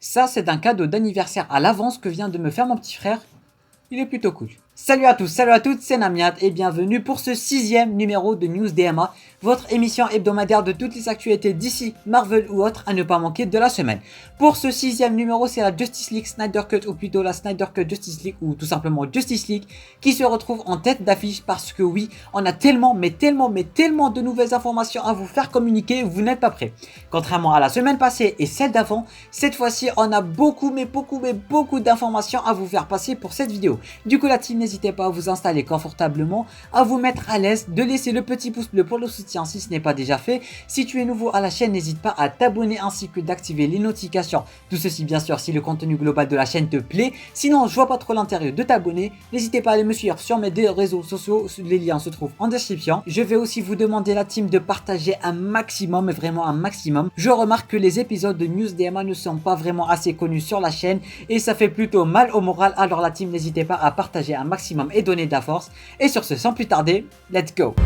Ça, c'est un cadeau d'anniversaire à l'avance que vient de me faire mon petit frère. Il est plutôt cool. Salut à tous, salut à toutes, c'est Namiat et bienvenue pour ce 6e numéro de News DMA, votre émission hebdomadaire de toutes les actualités d'ici, Marvel ou autres à ne pas manquer de la semaine. Pour ce 6e numéro, c'est la Justice League Snyder Cut ou plutôt la Snyder Cut Justice League ou tout simplement Justice League qui se retrouve en tête d'affiche parce que oui, on a tellement de nouvelles informations à vous faire communiquer, vous n'êtes pas prêts. Contrairement à la semaine passée et celle d'avant, cette fois-ci on a beaucoup d'informations à vous faire passer pour cette vidéo. Du coup la team, n'hésitez pas à vous installer confortablement, à vous mettre à l'aise, de laisser le petit pouce bleu pour le soutien si ce n'est pas déjà fait. Si tu es nouveau à la chaîne, n'hésite pas à t'abonner ainsi que d'activer les notifications. Tout ceci bien sûr si le contenu global de la chaîne te plaît. Sinon je vois pas trop l'intérêt de t'abonner. N'hésitez pas à aller me suivre sur mes réseaux sociaux, les liens se trouvent en description. Je vais aussi vous demander la team de partager un maximum, mais vraiment un maximum. Je remarque que les épisodes de News DMA ne sont pas vraiment assez connus sur la chaîne et ça fait plutôt mal au moral. Alors la team, n'hésitez pas à partager un maximum et donner de la force. Et sur ce, sans plus tarder, let's go!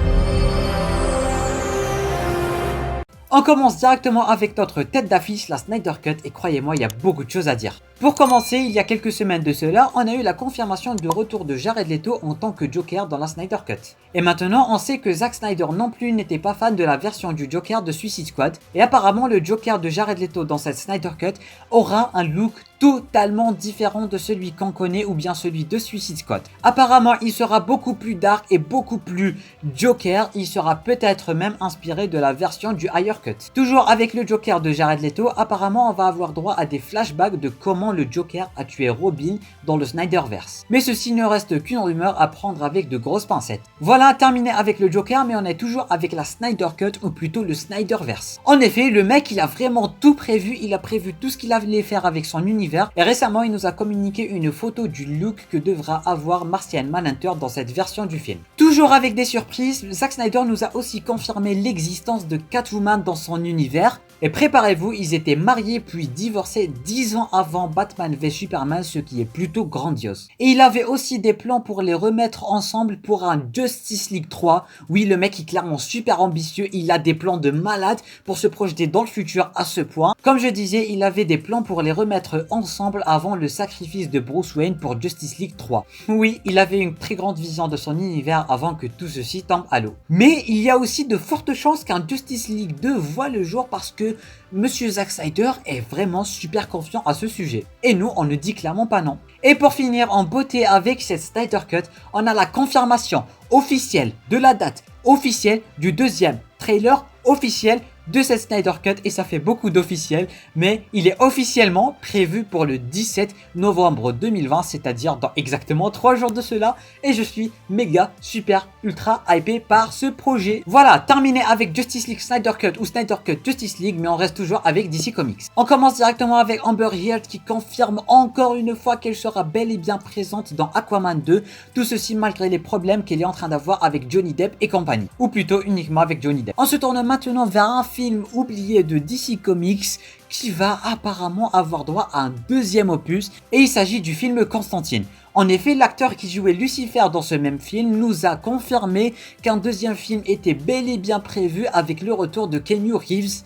On commence directement avec notre tête d'affiche, la Snyder Cut, et croyez-moi, il y a beaucoup de choses à dire. Pour commencer, il y a quelques semaines de cela, on a eu la confirmation du retour de Jared Leto en tant que Joker dans la Snyder Cut. Et maintenant, on sait que Zack Snyder non plus n'était pas fan de la version du Joker de Suicide Squad, et apparemment le Joker de Jared Leto dans cette Snyder Cut aura un look totalement différent de celui qu'on connaît ou bien celui de Suicide Squad. Apparemment, il sera beaucoup plus dark et beaucoup plus Joker, il sera peut-être même inspiré de la version du Higher Cut. Toujours avec le Joker de Jared Leto, apparemment on va avoir droit à des flashbacks de comment le Joker a tué Robin dans le Snyderverse. Mais ceci ne reste qu'une rumeur à prendre avec de grosses pincettes. Voilà, terminé avec le Joker, mais on est toujours avec la Snyder Cut ou plutôt le Snyderverse. En effet, le mec il a vraiment tout prévu, il a prévu tout ce qu'il allait faire avec son univers et récemment il nous a communiqué une photo du look que devra avoir Martian Manhunter dans cette version du film. Toujours avec des surprises, Zack Snyder nous a aussi confirmé l'existence de Catwoman dans son univers. Et préparez-vous, ils étaient mariés puis divorcés 10 ans avant Batman v Superman, ce qui est plutôt grandiose. Et il avait aussi des plans pour les remettre ensemble pour un Justice League 3. Oui, le mec est clairement super ambitieux, il a des plans de malade pour se projeter dans le futur à ce point. Comme je disais, il avait des plans pour les remettre ensemble avant le sacrifice de Bruce Wayne pour Justice League 3. Oui, il avait une très grande vision de son univers avant que tout ceci tombe à l'eau. Mais il y a aussi de fortes chances qu'un Justice League 2 voit le jour parce que Monsieur Zack Snyder est vraiment super confiant à ce sujet. Et nous, on ne dit clairement pas non. Et pour finir en beauté avec cette Snyder Cut, on a la confirmation officielle de la date officielle du deuxième trailer officiel de cette Snyder Cut et ça fait beaucoup d'officiel, mais il est officiellement prévu pour le 17 novembre 2020, c'est-à-dire dans exactement 3 jours de cela et je suis méga super ultra hypé par ce projet. Voilà, terminé avec Justice League Snyder Cut ou Snyder Cut Justice League, mais on reste toujours avec DC Comics. On commence directement avec Amber Heard qui confirme encore une fois qu'elle sera bel et bien présente dans Aquaman 2, tout ceci malgré les problèmes qu'elle est en train d'avoir avec Johnny Depp et compagnie, ou plutôt uniquement avec Johnny Depp. On se tourne maintenant vers un film oublié de DC Comics qui va apparemment avoir droit à un deuxième opus et il s'agit du film Constantine. En effet, l'acteur qui jouait Lucifer dans ce même film nous a confirmé qu'un deuxième film était bel et bien prévu avec le retour de Keanu Reeves.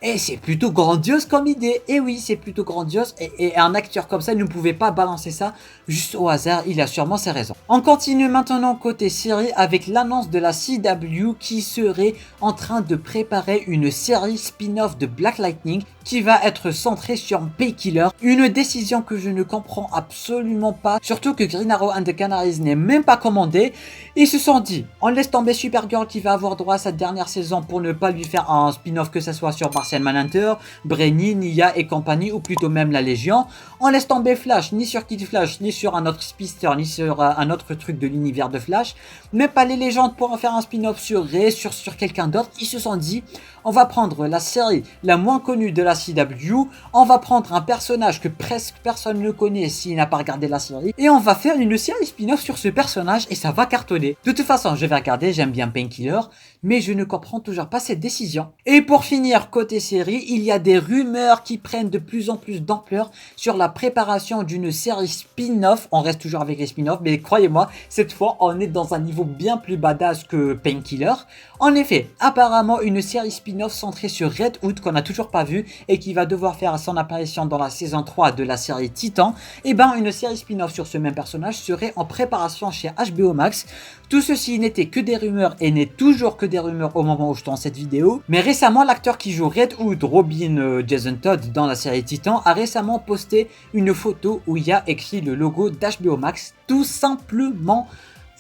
Et c'est plutôt grandiose comme idée. Et oui, c'est plutôt grandiose. Et un acteur comme ça ne pouvait pas balancer ça juste au hasard. Il a sûrement ses raisons. On continue maintenant côté série avec l'annonce de la CW qui serait en train de préparer une série spin-off de Black Lightning qui va être centrée sur Painkiller. Une décision que je ne comprends absolument pas. Surtout que Green Arrow and the Canaries n'est même pas commandé. Ils se sont dit, on laisse tomber Supergirl qui va avoir droit à sa dernière saison pour ne pas lui faire un spin-off que ce soit sur Martian Manhunter, Brainy, Nia et compagnie, ou plutôt même la Légion. On laisse tomber Flash, ni sur Kid Flash, ni sur un autre Speedster, ni sur un autre truc de l'univers de Flash. Même pas les légendes pour en faire un spin-off sur Ray, sur quelqu'un d'autre. Ils se sont dit, on va prendre la série la moins connue de la CW, on va prendre un personnage que presque personne ne connaît s'il n'a pas regardé la série, et on va faire une série spin-off sur ce personnage et ça va cartonner. De toute façon, je vais regarder, j'aime bien Painkiller, mais je ne comprends toujours pas cette décision. Et pour finir, côté série, il y a des rumeurs qui prennent de plus en plus d'ampleur sur la préparation d'une série spin-off. On reste toujours avec les spin-offs, mais croyez-moi, cette fois on est dans un niveau bien plus badass que Painkiller. En effet, apparemment une série spin-off centrée sur Red Hood qu'on n'a toujours pas vu et qui va devoir faire son apparition dans la saison 3 de la série Titan. Et ben une série spin-off sur ce même personnage serait en préparation chez HBO Max. Tout ceci n'était que des rumeurs et n'est toujours que des rumeurs au moment où je tourne cette vidéo. Mais récemment, l'acteur qui joue Red Hood, Robin Jason Todd dans la série Titan, a récemment posté une photo où il y a écrit le logo d'HBO Max, tout simplement.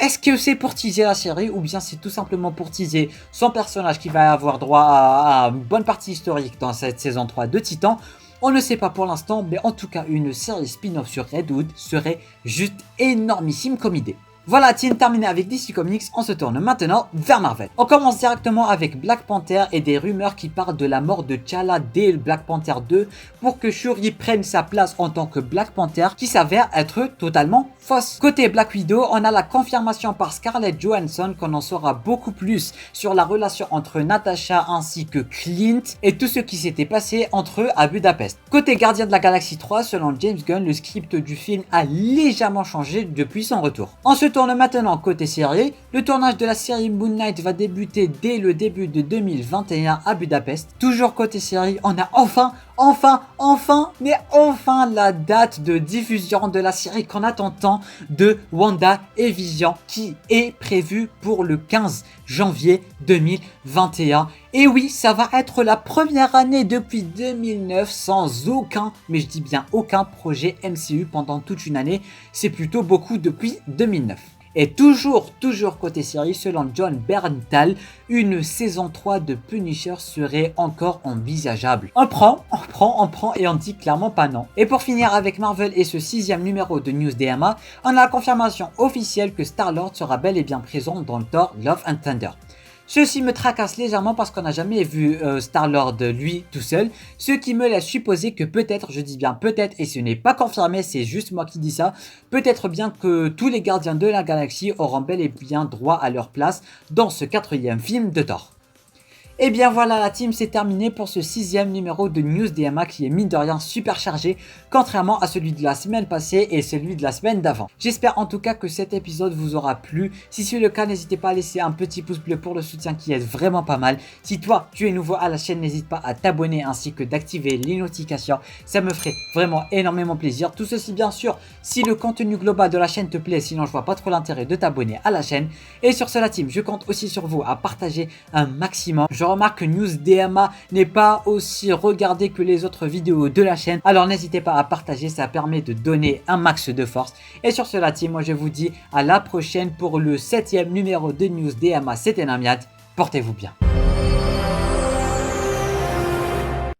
Est-ce que c'est pour teaser la série ou bien c'est tout simplement pour teaser son personnage qui va avoir droit à une bonne partie historique dans cette saison 3 de Titan? On ne sait pas pour l'instant, mais en tout cas une série spin-off sur Red Hood serait juste énormissime comme idée. Voilà, team terminé avec DC Comics, on se tourne maintenant vers Marvel. On commence directement avec Black Panther et des rumeurs qui parlent de la mort de T'Challa dès Black Panther 2 pour que Shuri prenne sa place en tant que Black Panther qui s'avère être totalement fausse. Côté Black Widow, on a la confirmation par Scarlett Johansson qu'on en saura beaucoup plus sur la relation entre Natasha ainsi que Clint et tout ce qui s'était passé entre eux à Budapest. Côté Gardiens de la Galaxie 3, selon James Gunn, le script du film a légèrement changé depuis son retour. On se tourne maintenant côté série. Le tournage de la série Moon Knight va débuter dès le début de 2021 à Budapest. Toujours côté série, on a enfin la date de diffusion de la série qu'on attend tant de Wanda et Vision qui est prévue pour le 15 janvier 2021. Et oui, ça va être la première année depuis 2009 sans aucun, mais je dis bien aucun projet MCU pendant toute une année. C'est plutôt beaucoup depuis 2009. Et toujours côté série, selon John Berntal, une saison 3 de Punisher serait encore envisageable. On prend et on dit clairement pas non. Et pour finir avec Marvel et ce 6e numéro de News DMA, on a la confirmation officielle que Star-Lord sera bel et bien présent dans le Thor Love and Thunder. Ceci me tracasse légèrement parce qu'on n'a jamais vu Star-Lord lui tout seul, ce qui me laisse supposer que peut-être, je dis bien peut-être et ce n'est pas confirmé, c'est juste moi qui dis ça, peut-être bien que tous les gardiens de la galaxie auront bel et bien droit à leur place dans ce 4e film de Thor. Et bien voilà la team, c'est terminé pour ce 6e numéro de News DMA qui est mine de rien super chargé, contrairement à celui de la semaine passée et celui de la semaine d'avant. J'espère en tout cas que cet épisode vous aura plu. Si c'est le cas, n'hésitez pas à laisser un petit pouce bleu pour le soutien qui aide vraiment pas mal. Si toi tu es nouveau à la chaîne, n'hésite pas à t'abonner ainsi que d'activer les notifications. Ça me ferait vraiment énormément plaisir. Tout ceci bien sûr si le contenu global de la chaîne te plaît, sinon je vois pas trop l'intérêt de t'abonner à la chaîne. Et sur cela team, je compte aussi sur vous à partager un maximum. Je remarque que News DMA n'est pas aussi regardé que les autres vidéos de la chaîne, alors n'hésitez pas à partager, ça permet de donner un max de force. Et sur cela team, moi je vous dis à la prochaine pour le 7e numéro de News DMA. C'était Namiad, portez-vous bien.